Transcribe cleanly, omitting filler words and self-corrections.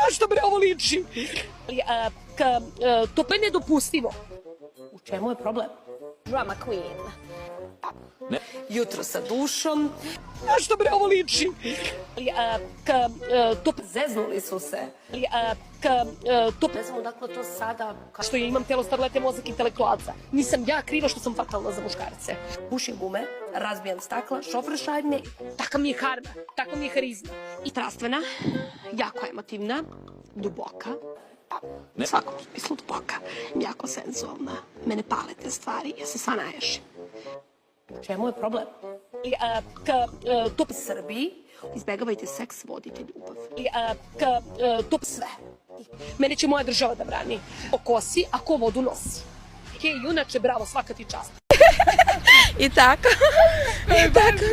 Na što bre ovo liči? To je nedopustivo. U čemu je problem? Drama queen. Jutro sa dušom. Na što bre ovo liči? Zeznuli su se. Ne znam odakle to sada. Što ja imam telo starlete, mozak intelektualca. Nisam ja kriva što sam fatalna za muškarce. Pušim gume, razbijam stakla, šofer šaljne. Taka mi je karma, taka mi je harizma. I strastvena, jako emotivna, duboka. U svakom smislu duboka, jako senzualna. Mene pale te stvari, ja se sva naješim. U čemu je problem? To u Srbiji izbegavajte seks, vodite ljubav. To sve. Mene će moja država da brani. O kosi, a ko vodu nosi. Hej, junače, bravo, svaka ti čast. I tako. I tako.